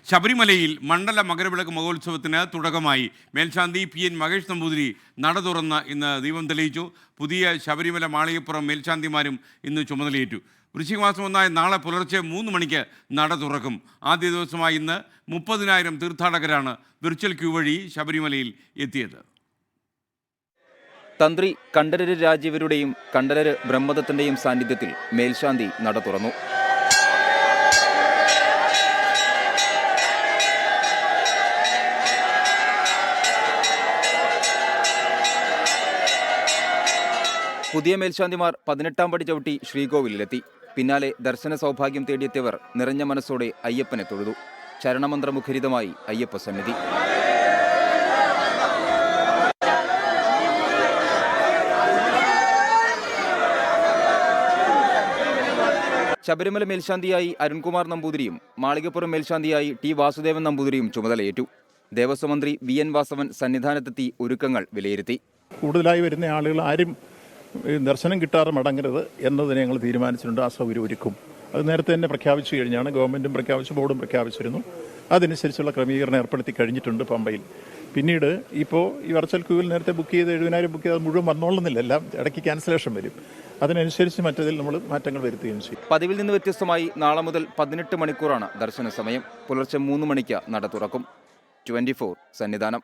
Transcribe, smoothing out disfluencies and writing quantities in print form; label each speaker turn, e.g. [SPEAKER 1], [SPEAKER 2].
[SPEAKER 1] ശബരിമലയിൽ മണ്ഡല മകരവിളക്ക് മഹോത്സവത്തിന് തുടക്കമായി. മേൽശാന്തി PN മഹേഷ് നമ്പൂതിരി നട തുറന്ന് ഇന്ന് ദീപം തെളിയിച്ചു. പുതിയ ശബരിമല മാളികപ്പുറം മേൽശാന്തിമാരും ഇന്ന് ചുമതലയേറ്റു. വൃശ്ചിക മാസം 1 നാളെ പുലർച്ചെ 3 മണിക്ക് നട തുറക്കും. ആദ്യ ദിവസമായി ഇന്ന് 30,000 തീർത്ഥാടകരാണ് വിർച്വൽ ക്യൂ വഴി ശബരിമലയിൽ എത്തിയത്.
[SPEAKER 2] തന്ത്രി കണ്ഠരര് രാജീവരുടെയും കണ്ഠരര് ബ്രഹ്മദത്തിന്റെയും സാന്നിധ്യത്തിൽ മേൽശാന്തി നട തുറന്നു. പുതിയ മേൽശാന്തിമാർ 18-ാം പടി ചവിട്ടി ശ്രീകോവിലെത്തി. പിന്നാലെ ദർശന സൗഭാഗ്യം തേടിയെത്തിയവർ നിറഞ്ഞ മനസ്സോടെ അയ്യപ്പനെ തൊഴുതു. ശരണമന്ത്രമുഖരിതമായി അയ്യപ്പ സന്നിധി. ശബരിമല മേൽശാന്തിയായി അരുൺകുമാർ നമ്പൂതിരിയും മാളികപ്പുറം മേൽശാന്തിയായി T വാസുദേവൻ നമ്പൂതിരിയും ചുമതലയേറ്റു. ദേവസ്വം മന്ത്രി VN വാസവൻ സന്നിധാനത്തെത്തി ഒരുക്കങ്ങൾ വിലയിരുത്തി.
[SPEAKER 3] കൂടുതലായി വരുന്ന ആളുകൾ ആരും ദർശനം കിട്ടാതെ മടങ്ങരുത് എന്നതിനെ ഞങ്ങൾ തീരുമാനിച്ചിട്ടുണ്ട്. ആ സൗകര്യം ഒരുക്കും. അത് നേരത്തെ തന്നെ പ്രഖ്യാപിച്ചു കഴിഞ്ഞാണ്. ഗവൺമെൻറ്റും പ്രഖ്യാപിച്ചു, ബോർഡും പ്രഖ്യാപിച്ചിരുന്നു. അതനുസരിച്ചുള്ള ക്രമീകരണം ഏർപ്പെടുത്തി കഴിഞ്ഞിട്ടുണ്ട് പമ്പയിൽ. പിന്നീട് ഇപ്പോൾ ഈ വെർച്വൽ ക്യൂവിൽ നേരത്തെ ബുക്ക് ചെയ്ത് 70,000 ബുക്ക് ചെയ്ത് മുഴുവൻ വന്നോളുന്നില്ല. എല്ലാം ഇടയ്ക്ക് ക്യാൻസലേഷൻ വരും. അതിനനുസരിച്ച് മറ്റതിൽ നമ്മൾ മാറ്റങ്ങൾ വരുത്തുകയും ചെയ്യും.
[SPEAKER 2] പതിവിൽ നിന്ന് വ്യത്യസ്തമായി നാളെ മുതൽ 18 മണിക്കൂറാണ് ദർശന സമയം. പുലർച്ചെ 3 മണിക്ക് നട തുറക്കും. 24 സന്നിധാനം.